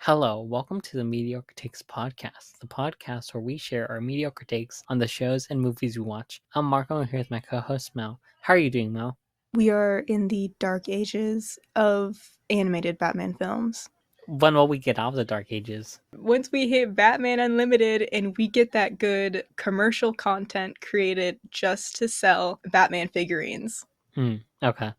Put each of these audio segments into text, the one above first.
Hello, welcome to the Mediocre Takes podcast, the podcast where we share our mediocre takes on the shows and movies we watch. I'm Marco, and here's my co-host Mel. How are you doing, Mel? We are in the dark ages of animated Batman films. When will we get out of the Dark Ages? Once we hit Batman Unlimited and we get that good commercial content created just to sell Batman figurines. Okay.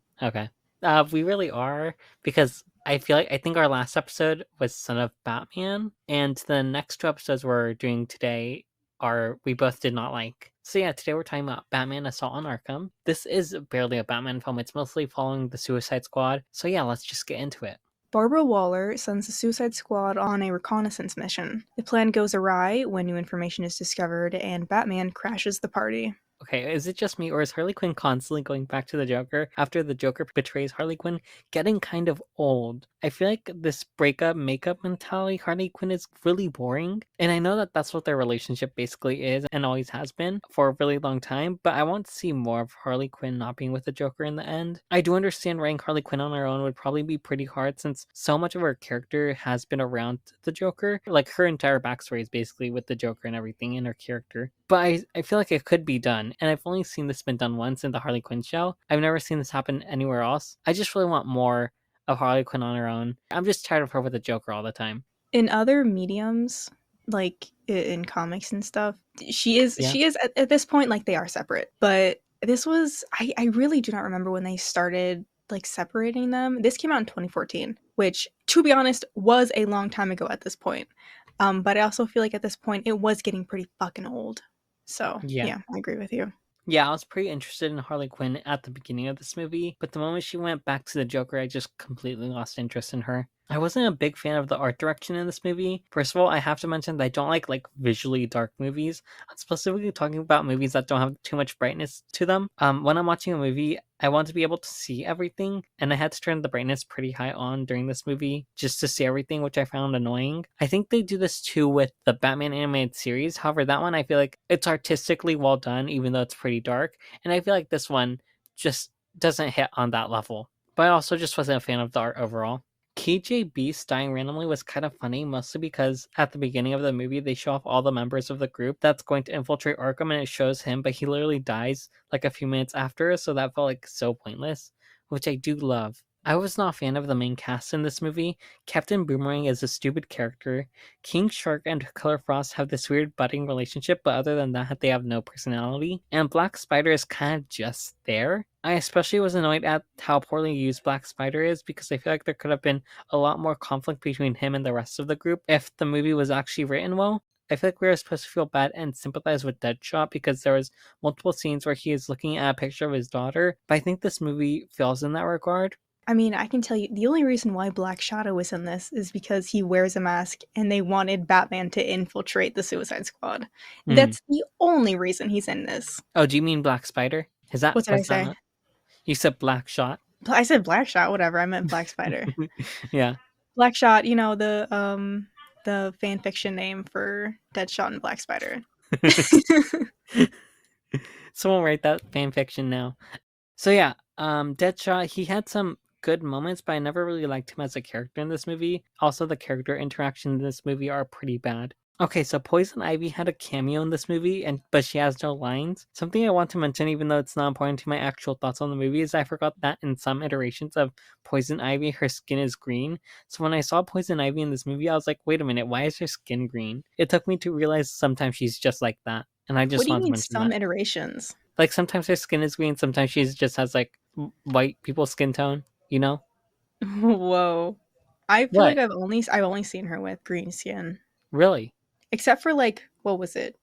We really are, because I think our last episode was Son of Batman, and the next two episodes we're doing today are we both did not like. So yeah, today we're talking about Batman Assault on Arkham. This is barely a Batman film, it's mostly following the Suicide Squad. So yeah, let's just get into it. Barbara Waller sends the Suicide Squad on a reconnaissance mission. The plan goes awry when new information is discovered, and Batman crashes the party. Okay, is it just me, or is Harley Quinn constantly going back to the Joker after the Joker betrays Harley Quinn getting kind of old? I feel like this breakup makeup mentality Harley Quinn is really boring, and I know that that's what their relationship basically is and always has been for a really long time, but I want to see more of Harley Quinn not being with the Joker in the end. I do understand writing Harley Quinn on her own would probably be pretty hard since so much of her character has been around the Joker. Like, her entire backstory is basically with the Joker and everything in her character. But I feel like it could be done, and I've only seen this been done once in the Harley Quinn show. I've never seen this happen anywhere else. I just really want more of Harley Quinn on her own. I'm just tired of her with the Joker all the time. In other mediums, like in comics and stuff, she is Yeah. at this point, like, they are separate. But this was I really do not remember when they started like separating them. This came out in 2014, which, to be honest, was a long time ago at this point. But I also feel like at this point it was getting pretty fucking old. So Yeah. yeah, I agree with you. Yeah, I was pretty interested in Harley Quinn at the beginning of this movie, but the moment she went back to the Joker, I just completely lost interest in her. I wasn't a big fan of the art direction in this movie. First of all, I have to mention that I don't like visually dark movies. I'm specifically talking about movies that don't have too much brightness to them. When I'm watching a movie, I want to be able to see everything, and I had to turn the brightness pretty high on during this movie just to see everything, which I found annoying. I think they do this too with the Batman animated series. However, that one I feel like it's artistically well done, even though it's pretty dark, and I feel like this one just doesn't hit on that level. But I also just wasn't a fan of the art overall. KJ Beast dying randomly was kind of funny, mostly because at the beginning of the movie, they show off all the members of the group that's going to infiltrate Arkham, and it shows him, but he literally dies like a few minutes after, so that felt like so pointless, which I do love. I was not a fan of the main cast in this movie. Captain Boomerang is a stupid character. King Shark and Killer Frost have this weird budding relationship, but other than that, they have no personality. And Black Spider is kind of just there. I especially was annoyed at how poorly used Black Spider is, because I feel like there could have been a lot more conflict between him and the rest of the group if the movie was actually written well. I feel like we were supposed to feel bad and sympathize with Deadshot because there was multiple scenes where he is looking at a picture of his daughter, but I think this movie fails in that regard. I mean, I can tell you the only reason why Black Shadow was in this is because he wears a mask and they wanted Batman to infiltrate the Suicide Squad. Hmm. That's the only reason he's in this. Oh, do you mean Black Spider? Is that What did I was that say? not? You said Black Shot. I said Black Shot, whatever. I meant Black Spider. Yeah. Black Shot, the fan fiction name for Deadshot and Black Spider. Someone write that fan fiction now. So yeah, Deadshot, he had some good moments, but I never really liked him as a character in this movie. Also, the character interactions in this movie are pretty bad. Okay, so Poison Ivy had a cameo in this movie, but she has no lines. Something I want to mention, even though it's not important to my actual thoughts on the movie, is I forgot that in some iterations of Poison Ivy, her skin is green. So when I saw Poison Ivy in this movie, I was like, wait a minute, why is her skin green? It took me to realize sometimes she's just like that, and I What just do you wanted to mean mention some that. iterations? Like, sometimes her skin is green, sometimes she just has like white people's skin tone, you know? Whoa. I feel like What? I've only seen her with green skin. Really? Except for, like, what was it?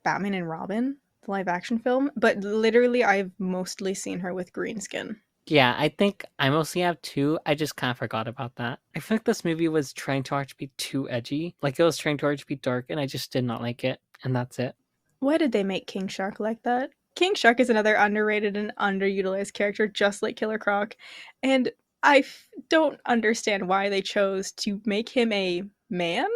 Batman and Robin, the live action film, but literally I've mostly seen her with green skin. Yeah, I think I mostly have two. I just kind of forgot about that. I feel like this movie was trying too hard to be too edgy. Like, it was trying too hard to be dark, and I just did not like it. And that's it. Why did they make King Shark like that? King Shark is another underrated and underutilized character, just like Killer Croc, and don't understand why they chose to make him a man.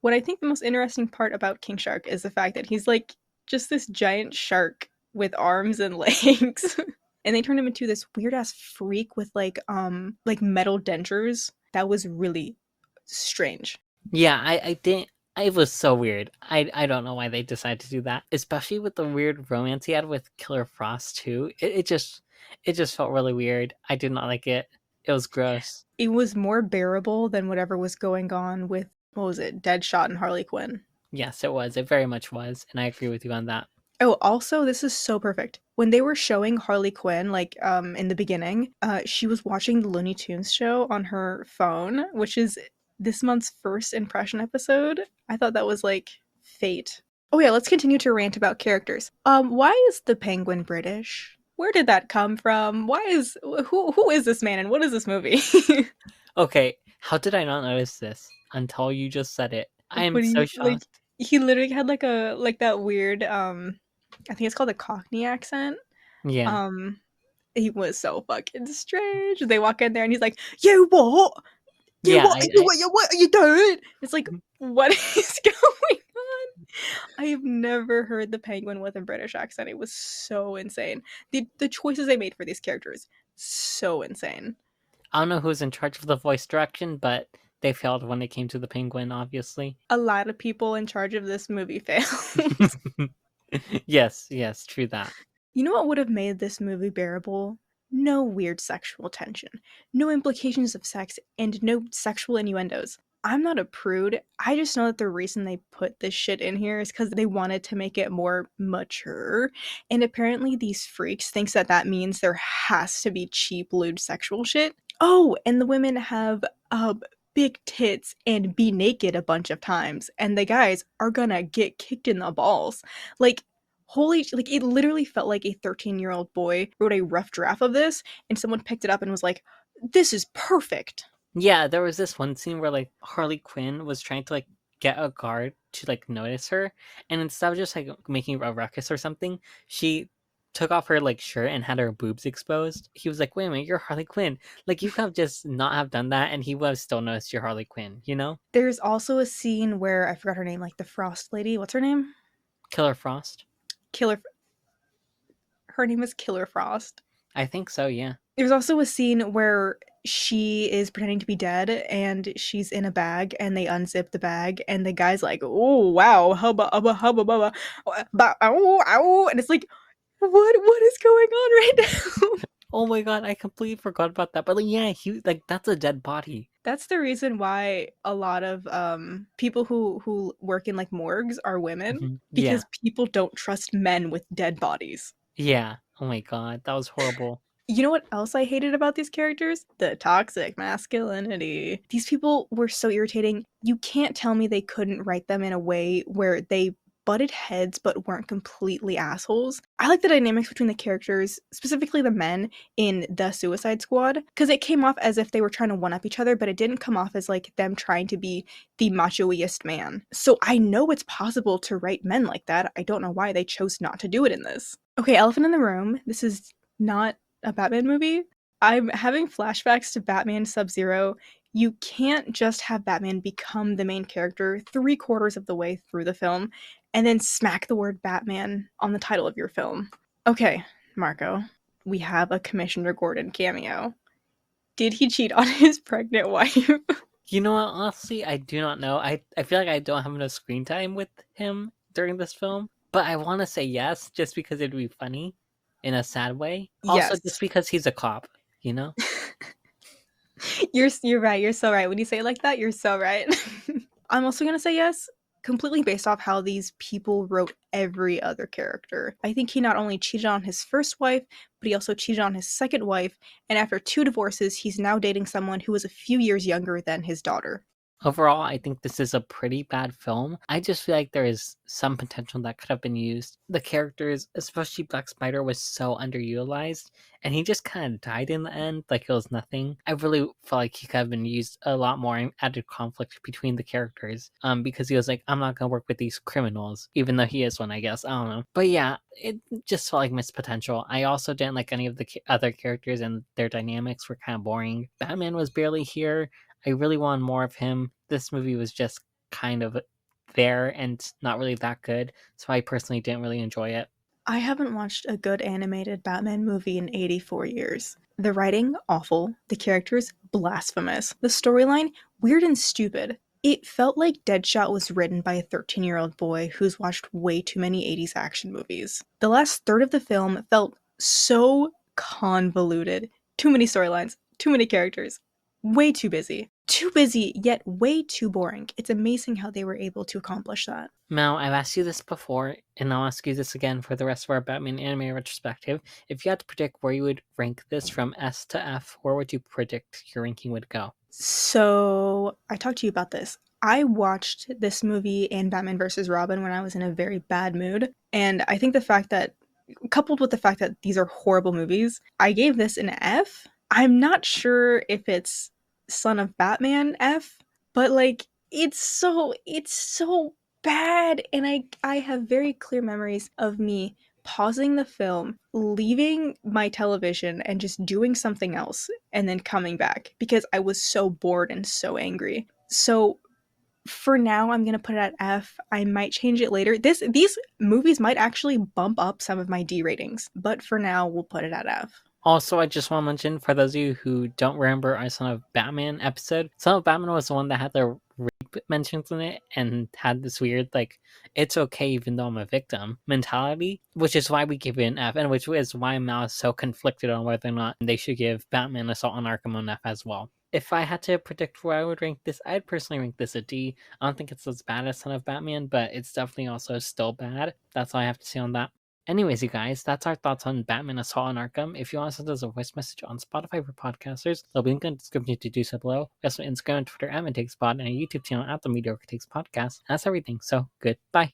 What I think the most interesting part about King Shark is the fact that he's like just this giant shark with arms and legs. And they turned him into this weird ass freak with like metal dentures. That was really strange. Yeah, I didn't. It was so weird. I don't know why they decided to do that, especially with the weird romance he had with Killer Frost too. It just felt really weird. I did not like it. It was gross. It was more bearable than whatever was going on with, what was it, Deadshot and Harley Quinn. Yes, it was. It very much was, and I agree with you on that. Oh, also, this is so perfect. When they were showing Harley Quinn, like in the beginning, she was watching the Looney Tunes show on her phone, which is this month's first impression episode. I thought that was like fate. Oh yeah, let's continue to rant about characters. Why is the Penguin British? Where did that come from? Who is this man and what is this movie? Okay, how did I not notice this until you just said it? I am What do so you like? shocked. He literally had like that weird I think it's called a Cockney accent. Yeah, Um he was so fucking strange. They walk in there and he's like, "You what? You yeah. what? What are you doing?" It's like, what is going on? I have never heard the Penguin with a British accent. It was so insane. The choices they made for these characters, so insane. I don't know who's in charge of the voice direction, but they failed when it came to the penguin, obviously. A lot of people in charge of this movie failed. Yes, yes, true that. You know what would have made this movie bearable? No weird sexual tension, no implications of sex, and no sexual innuendos. I'm not a prude. I just know that the reason they put this shit in here is because they wanted to make it more mature. And apparently, these freaks thinks that that means there has to be cheap, lewd sexual shit. Oh, and the women have big tits and be naked a bunch of times, and the guys are gonna get kicked in the balls. Like, holy, like it literally felt like a 13-year-old boy wrote a rough draft of this and someone picked it up and was like, this is perfect. Yeah, there was this one scene where like Harley Quinn was trying to like get a guard to like notice her, and instead of just like making a ruckus or something, she took off her like shirt and had her boobs exposed. He was like, "Wait a minute, you're Harley Quinn." Like you could have just not have done that, and he would have still noticed you're Harley Quinn. You know, There's also a scene where I forgot her name, like the Frost lady. What's her name? Killer Frost. Killer. Her name is Killer Frost. I think so. Yeah. There's also a scene where she is pretending to be dead and she's in a bag and they unzip the bag and the guy's like, "Oh wow, hubba hubba hubba bubba, ow ow," and it's like, what is going on right now? Oh my god, I completely forgot about that. But like, yeah, he like that's a dead body. That's the reason why a lot of people who work in like morgues are women, Yeah, because people don't trust men with dead bodies. yeah. Oh my god, that was horrible. You know what else I hated about these characters? The toxic masculinity. These people were so irritating. You can't tell me they couldn't write them in a way where they butted heads but weren't completely assholes. I like the dynamics between the characters, specifically the men in the Suicide Squad, because it came off as if they were trying to one up each other, but it didn't come off as like them trying to be the machoiest man. So I know it's possible to write men like that. I don't know why they chose not to do it in this. Okay, elephant in the room. This is not a Batman movie. I'm having flashbacks to Batman Sub-Zero. You can't just have Batman become the main character 3/4 of the way through the film and then smack the word Batman on the title of your film. Okay, Marco, we have a Commissioner Gordon cameo. Did he cheat on his pregnant wife? You know what? Honestly, I do not know. I feel like I don't have enough screen time with him during this film, but I want to say yes, just because it'd be funny in a sad way. Also, just Yes. because he's a cop, you know? You're right. You're so right. When you say it like that, you're so right. I'm also gonna say yes, completely based off how these people wrote every other character. I think he not only cheated on his first wife, but he also cheated on his second wife, and after 2 divorces, he's now dating someone who is a few years younger than his daughter. Overall, I think this is a pretty bad film. I just feel like there is some potential that could have been used. The characters, especially Black Spider, was so underutilized, and he just kind of died in the end, like it was nothing. I really felt like he could have been used a lot more in added conflict between the characters. Because he was like, I'm not gonna work with these criminals, even though he is one, I guess. I don't know. But yeah, it just felt like missed potential. I also didn't like any of the other characters, and their dynamics were kind of boring. Batman was barely here. I really wanted more of him. This movie was just kind of there and not really that good, so I personally didn't really enjoy it. I haven't watched a good animated Batman movie in 84 years. The writing, awful. The characters, blasphemous. The storyline, weird and stupid. It felt like Deadshot was written by a 13-year-old boy who's watched way too many 80s action movies. The last third of the film felt so convoluted. Too many storylines, too many characters, way too busy. Too busy, yet way too boring. It's amazing how they were able to accomplish that. Mal, I've asked you this before, and I'll ask you this again for the rest of our Batman anime retrospective. If you had to predict where you would rank this from S to F, where would you predict your ranking would go? So, I talked to you about this. I watched this movie and Batman vs. Robin when I was in a very bad mood. And I think the fact that, coupled with the fact that these are horrible movies, I gave this an F. I'm not sure if it's Son of Batman F, but like it's so bad, and I have very clear memories of me pausing the film, leaving my television and just doing something else and then coming back because I was so bored and so angry. So for now I'm going to put it at F. I might change it later. These movies might actually bump up some of my D ratings, but for now we'll put it at F. Also, I just want to mention, for those of you who don't remember our Son of Batman episode, Son of Batman was the one that had the rape mentions in it and had this weird, like, it's okay even though I'm a victim mentality, which is why we give it an F, and which is why Mal is so conflicted on whether or not they should give Batman Assault on Arkham an F as well. If I had to predict where I would rank this, I'd personally rank this a D. I don't think it's as bad as Son of Batman, but it's definitely also still bad. That's all I have to say on that. Anyways, you guys, that's our thoughts on Batman Assault on Arkham. If you want to send us a voice message on Spotify for podcasters, there'll be a link in the description to do so below. We also have Instagram and Twitter at MidTakesPod, and a YouTube channel at The Mediocre Takes Podcast. That's everything, so goodbye.